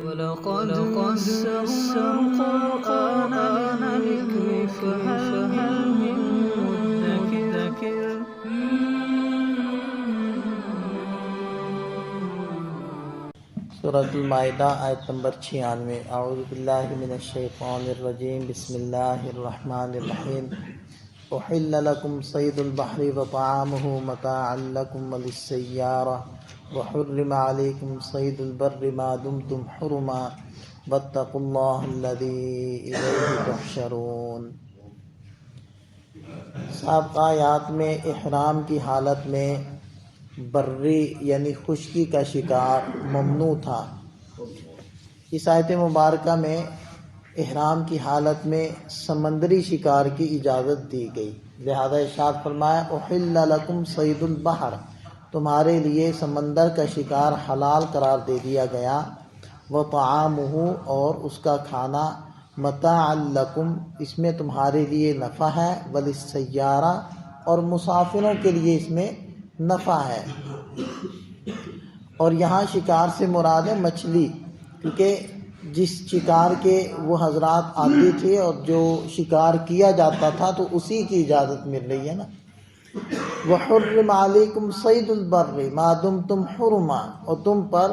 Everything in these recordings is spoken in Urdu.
وَلَقَدْ يَسَّرْنَا الْقُرْآنَ لِلذِّكْرِ فَهَلْ مِن مُّدَّكِرٍ سورۃ المائدہ آیت نمبر 96۔ اعوذ باللہ من الشیطان الرجیم، بسم اللہ الرحمن الرحیم۔ احل لکم صید البحر وطعامہ متاعا لکم وللسیارہ وحرم علیکم صید البر ما دمتم حرما واتقوا اللہ الذی الیہ تحشرون۔ سابقہ آیات میں احرام کی حالت میں بری یعنی خشکی کا شکار ممنوع تھا۔ اس آیت مبارکہ میں احرام کی حالت میں سمندری شکار کی اجازت دی گئی، لہذا ارشاد فرمایا احل لکم صید البحر، تمہارے لیے سمندر کا شکار حلال قرار دے دیا گیا، وطعامہ اور اس کا کھانا، متاعا لکم اس میں تمہارے لیے نفع ہے، وللسیارہ اور مسافروں کے لیے اس میں نفع ہے۔ اور یہاں شکار سے مراد ہے مچھلی، کیونکہ جس شکار کے وہ حضرات آتے تھے اور جو شکار کیا جاتا تھا تو اسی کی اجازت مل رہی ہے نا۔ وحرم علیکم صید البر ما دمتم حرما، اور تم پر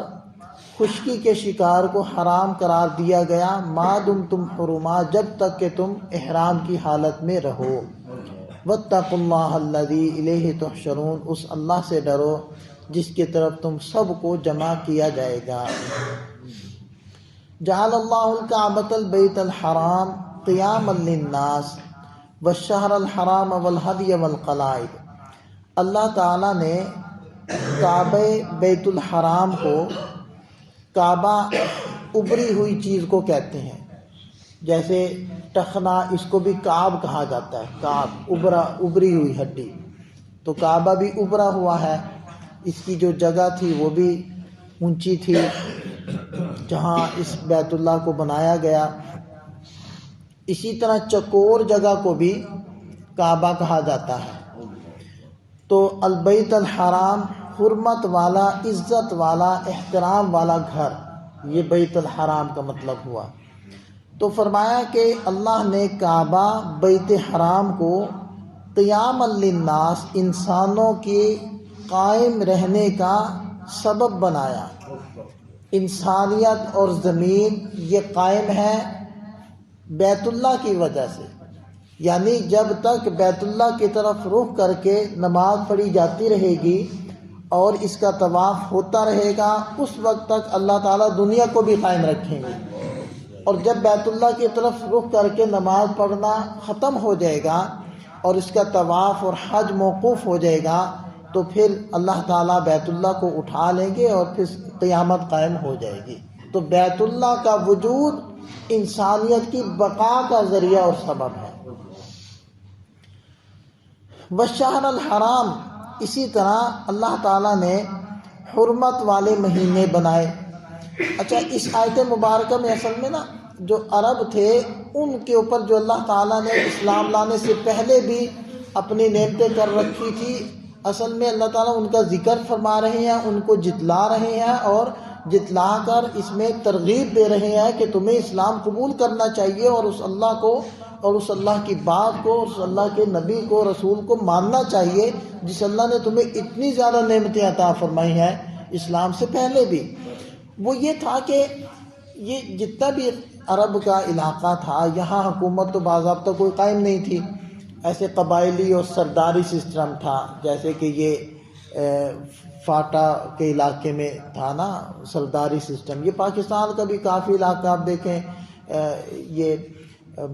خشکی کے شکار کو حرام قرار دیا گیا، ما دمتم حرما جب تک کہ تم احرام کی حالت میں رہو۔ واتقوا اللہ الذی الیہ تحشرون، اس اللہ سے ڈرو جس کی طرف تم سب کو جمع کیا جائے گا۔ جعل اللہ الکعبۃ البیت الحرام قیاما للناس والشہر الحرام والہدی والقلائد، اللہ تعالیٰ نے کعبہ بیت الحرام کو، کعبہ ابری ہوئی چیز کو کہتے ہیں، جیسے ٹخنا اس کو بھی کعب کہا جاتا ہے، کعب ابری ہوئی ہڈی، تو کعبہ بھی ابرا ہوا ہے، اس کی جو جگہ تھی وہ بھی اونچی تھی جہاں اس بیت اللہ کو بنایا گیا۔ اسی طرح چکور جگہ کو بھی کعبہ کہا جاتا ہے۔ تو البیت الحرام حرمت والا، عزت والا، احترام والا گھر، یہ بیت الحرام کا مطلب ہوا۔ تو فرمایا کہ اللہ نے کعبہ بیت حرام کو قیاما للناس، انسانوں کے قائم رہنے کا سبب بنایا۔ انسانیت اور زمین یہ قائم ہے بیت اللہ کی وجہ سے، یعنی جب تک بیت اللہ کی طرف رخ کر کے نماز پڑھی جاتی رہے گی اور اس کا طواف ہوتا رہے گا، اس وقت تک اللہ تعالیٰ دنیا کو بھی قائم رکھیں گے، اور جب بیت اللہ کی طرف رخ کر کے نماز پڑھنا ختم ہو جائے گا اور اس کا طواف اور حج موقوف ہو جائے گا تو پھر اللہ تعالیٰ بیت اللہ کو اٹھا لیں گے اور پھر قیامت قائم ہو جائے گی۔ تو بیت اللہ کا وجود انسانیت کی بقا کا ذریعہ اور سبب ہے۔ والشہر الحرام، اسی طرح اللہ تعالیٰ نے حرمت والے مہینے بنائے۔ اچھا، اس آیت مبارکہ میں اصل میں نا جو عرب تھے ان کے اوپر جو اللہ تعالیٰ نے اسلام لانے سے پہلے بھی اپنی نعمتیں کر رکھی تھی، اصل میں اللہ تعالیٰ ان کا ذکر فرما رہے ہیں، ان کو جتلا رہے ہیں اور جتلا کر اس میں ترغیب دے رہے ہیں کہ تمہیں اسلام قبول کرنا چاہیے اور اس اللہ کو اور اس اللہ کی بات کو، اس اللہ کے نبی کو، رسول کو ماننا چاہیے جس اللہ نے تمہیں اتنی زیادہ نعمتیں عطا فرمائی ہیں اسلام سے پہلے بھی۔ وہ یہ تھا کہ یہ جتنا بھی عرب کا علاقہ تھا، یہاں حکومت تو باضابطہ کوئی قائم نہیں تھی، ایسے قبائلی اور سرداری سسٹم تھا، جیسے کہ یہ فاٹا کے علاقے میں تھا نا سرداری سسٹم۔ یہ پاکستان کا بھی کافی علاقہ آپ دیکھیں، یہ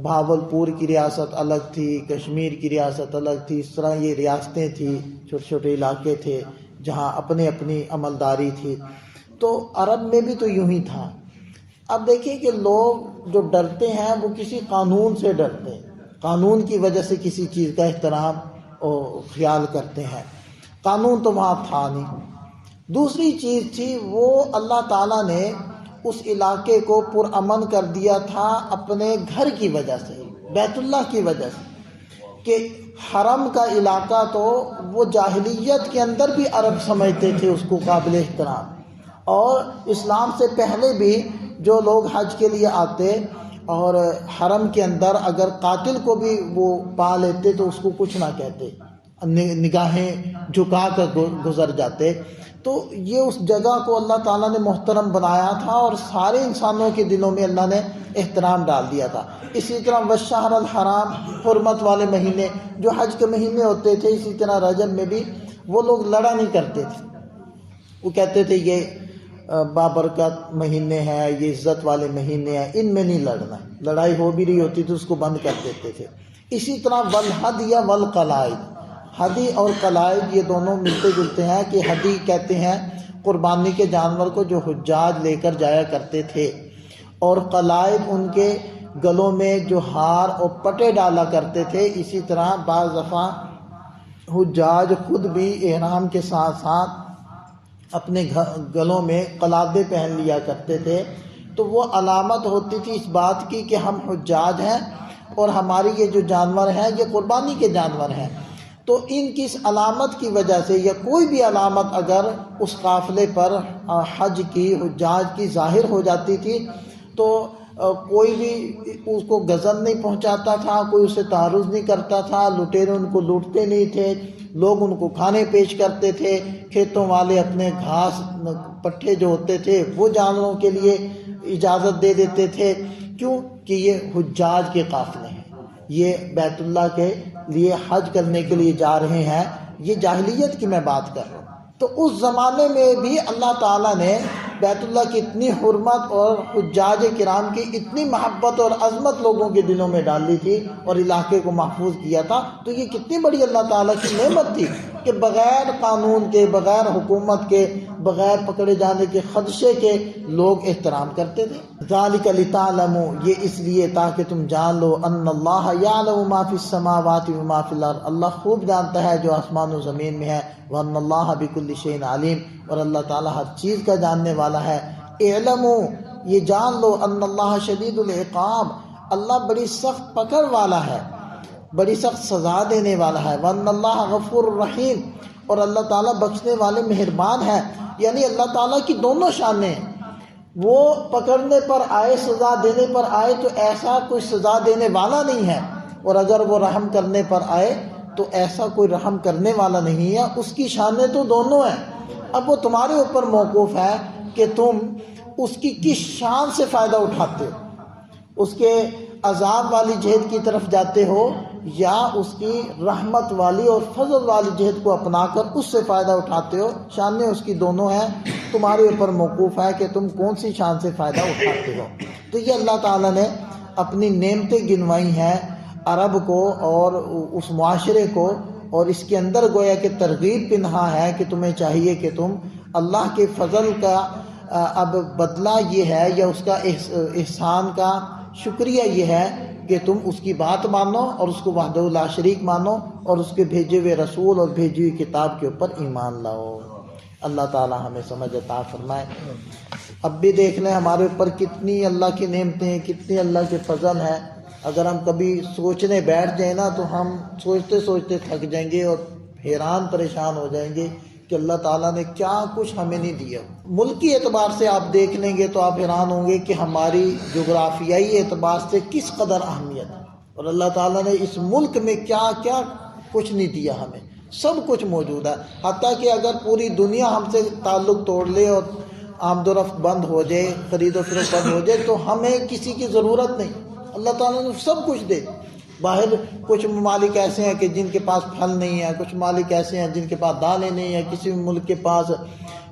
بھاولپور کی ریاست الگ تھی، کشمیر کی ریاست الگ تھی، اس طرح یہ ریاستیں تھیں، چھوٹے چھوٹے علاقے تھے جہاں اپنی اپنی عملداری تھی۔ تو عرب میں بھی تو یوں ہی تھا۔ اب دیکھیں کہ لوگ جو ڈرتے ہیں وہ کسی قانون سے ڈرتے ہیں، قانون کی وجہ سے کسی چیز کا احترام اور خیال کرتے ہیں، قانون تو وہاں تھا نہیں۔ دوسری چیز تھی وہ اللہ تعالیٰ نے اس علاقے کو پرامن کر دیا تھا اپنے گھر کی وجہ سے، بیت اللہ کی وجہ سے، کہ حرم کا علاقہ تو وہ جاہلیت کے اندر بھی عرب سمجھتے تھے اس کو قابل احترام، اور اسلام سے پہلے بھی جو لوگ حج کے لیے آتے اور حرم کے اندر اگر قاتل کو بھی وہ پا لیتے تو اس کو کچھ نہ کہتے، نگاہیں جھکا کر گزر جاتے. تو یہ اس جگہ کو اللہ تعالیٰ نے محترم بنایا تھا اور سارے انسانوں کے دلوں میں اللہ نے احترام ڈال دیا تھا. اسی طرح والشہر الحرام، حرمت والے مہینے جو حج کے مہینے ہوتے تھے، اسی طرح رجب میں بھی وہ لوگ لڑا نہیں کرتے تھے. وہ کہتے تھے یہ بابرکت مہینے ہیں، یہ عزت والے مہینے ہیں، ان میں نہیں لڑنا. لڑائی ہو بھی رہی ہوتی تو اس کو بند کر دیتے تھے. اسی طرح والہدی والقلائد، ہدی اور قلائد یہ دونوں ملتے جلتے ہیں کہ ہدی کہتے ہیں قربانی کے جانور کو جو حجاج لے کر جایا کرتے تھے، اور قلائد ان کے گلوں میں جو ہار اور پٹے ڈالا کرتے تھے. اسی طرح بعض دفعہ حجاج خود بھی احرام کے ساتھ ساتھ اپنے گلوں میں قلادے پہن لیا کرتے تھے. تو وہ علامت ہوتی تھی اس بات کی کہ ہم حجاج ہیں اور ہماری یہ جو جانور ہیں یہ قربانی کے جانور ہیں. تو ان کی اس علامت کی وجہ سے یا کوئی بھی علامت اگر اس قافلے پر حج کی حجاج کی ظاہر ہو جاتی تھی تو کوئی بھی اس کو غضب نہیں پہنچاتا تھا، کوئی اسے تعرض نہیں کرتا تھا، لٹیرے ان کو لوٹتے نہیں تھے، لوگ ان کو کھانے پیش کرتے تھے. کھیتوں والے اپنے گھاس پٹھے جو ہوتے تھے وہ جانوروں کے لیے اجازت دے دیتے تھے. کیوں کہ یہ حجاج کے قافلے ہیں، یہ بیت اللہ کے لیے حج کرنے کے لیے جا رہے ہیں. یہ جاہلیت کی میں بات کر رہا ہوں. تو اس زمانے میں بھی اللہ تعالیٰ نے بیت اللہ کی اتنی حرمت اور حجاج کرام کی اتنی محبت اور عظمت لوگوں کے دلوں میں ڈالی تھی اور علاقے کو محفوظ کیا تھا. تو یہ کتنی بڑی اللہ تعالیٰ کی نعمت تھی کہ بغیر قانون کے، بغیر حکومت کے، بغیر پکڑے جانے کے خدشے کے لوگ احترام کرتے تھے. ذالک لتعلموا، یہ اس لیے تاکہ تم جان لو، ان اللہ یعلم ما فی السماوات و ما فی الارض، اللہ خوب جانتا ہے جو آسمان و زمین میں ہے. وان اللہ بکل شیء علیم، اور اللہ تعالیٰ ہر چیز کا جاننے والا ہے. اعلموا، یہ جان لو، ان اللہ شدید العقاب، اللہ بڑی سخت پکڑ والا ہے، بڑی سخت سزا دینے والا ہے. وان اللہ غفور الرحیم، اور اللہ تعالیٰ بخشنے والے مہربان ہے. یعنی اللہ تعالیٰ کی دونوں شانیں ہیں. وہ پکڑنے پر آئے، سزا دینے پر آئے تو ایسا کوئی سزا دینے والا نہیں ہے، اور اگر وہ رحم کرنے پر آئے تو ایسا کوئی رحم کرنے والا نہیں ہے. اس کی شانیں تو دونوں ہیں. اب وہ تمہارے اوپر موقوف ہے کہ تم اس کی کس شان سے فائدہ اٹھاتے ہو، اس کے عذاب والی جہد کی طرف جاتے ہو یا اس کی رحمت والی اور فضل والی جہد کو اپنا کر اس سے فائدہ اٹھاتے ہو. شانیں اس کی دونوں ہیں، تمہارے اوپر موقوف ہے کہ تم کون سی شان سے فائدہ اٹھاتے ہو. تو یہ اللہ تعالیٰ نے اپنی نعمتیں گنوائی ہیں عرب کو اور اس معاشرے کو، اور اس کے اندر گویا کہ ترغیب پنہا ہے کہ تمہیں چاہیے کہ تم اللہ کے فضل کا اب بدلہ یہ ہے یا اس کا احسان کا شکریہ یہ ہے کہ تم اس کی بات مانو اور اس کو وحدہ لا شریک مانو اور اس کے بھیجے ہوئے رسول اور بھیجی ہوئی کتاب کے اوپر ایمان لاؤ. اللہ تعالی ہمیں سمجھ عطا فرمائے. اب بھی دیکھ لیں ہمارے اوپر کتنی اللہ کی نعمتیں ہیں، کتنی اللہ کے فضل ہیں. اگر ہم کبھی سوچنے بیٹھ جائیں نا تو ہم سوچتے سوچتے تھک جائیں گے اور حیران پریشان ہو جائیں گے کہ اللہ تعالیٰ نے کیا کچھ ہمیں نہیں دیا. ملکی اعتبار سے آپ دیکھ لیں گے تو آپ حیران ہوں گے کہ ہماری جغرافیائی اعتبار سے کس قدر اہمیت ہے، اور اللہ تعالیٰ نے اس ملک میں کیا کیا کچھ نہیں دیا ہمیں. سب کچھ موجود ہے. حتیٰ کہ اگر پوری دنیا ہم سے تعلق توڑ لے اور آمد و رفت بند ہو جائے، خرید و فروخت بند ہو جائے، تو ہمیں کسی کی ضرورت نہیں. اللہ تعالیٰ نے سب کچھ دے. باہر کچھ ممالک ایسے ہیں کہ جن کے پاس پھل نہیں ہے، کچھ ممالک ایسے ہیں جن کے پاس دالیں نہیں ہیں، کسی ملک کے پاس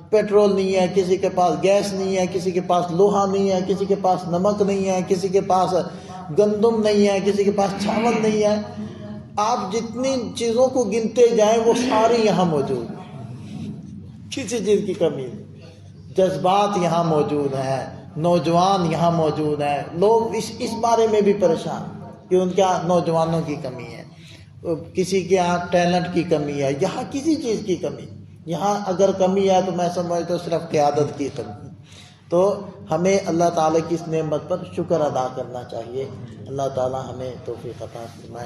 پیٹرول نہیں ہے، کسی کے پاس گیس نہیں ہے، کسی کے پاس لوہا نہیں ہے، کسی کے پاس نمک نہیں ہے، کسی کے پاس گندم نہیں ہے، کسی کے پاس چاول نہیں ہے. آپ جتنی چیزوں کو گنتے جائیں وہ ساری یہاں موجود ہیں، کسی چیز کی کمی نہیں. جذبات یہاں موجود ہیں، نوجوان یہاں موجود ہیں. لوگ اس بارے میں بھی پریشان کہ ان کے نوجوانوں کی کمی ہے، کسی کے یہاں ٹیلنٹ کی کمی ہے. یہاں کسی چیز کی کمی، یہاں اگر کمی ہے تو میں سمجھتا ہوں صرف قیادت کی کمی. تو ہمیں اللہ تعالیٰ کی اس نعمت پر شکر ادا کرنا چاہیے. اللہ تعالیٰ ہمیں توفیق عطا فرمائے.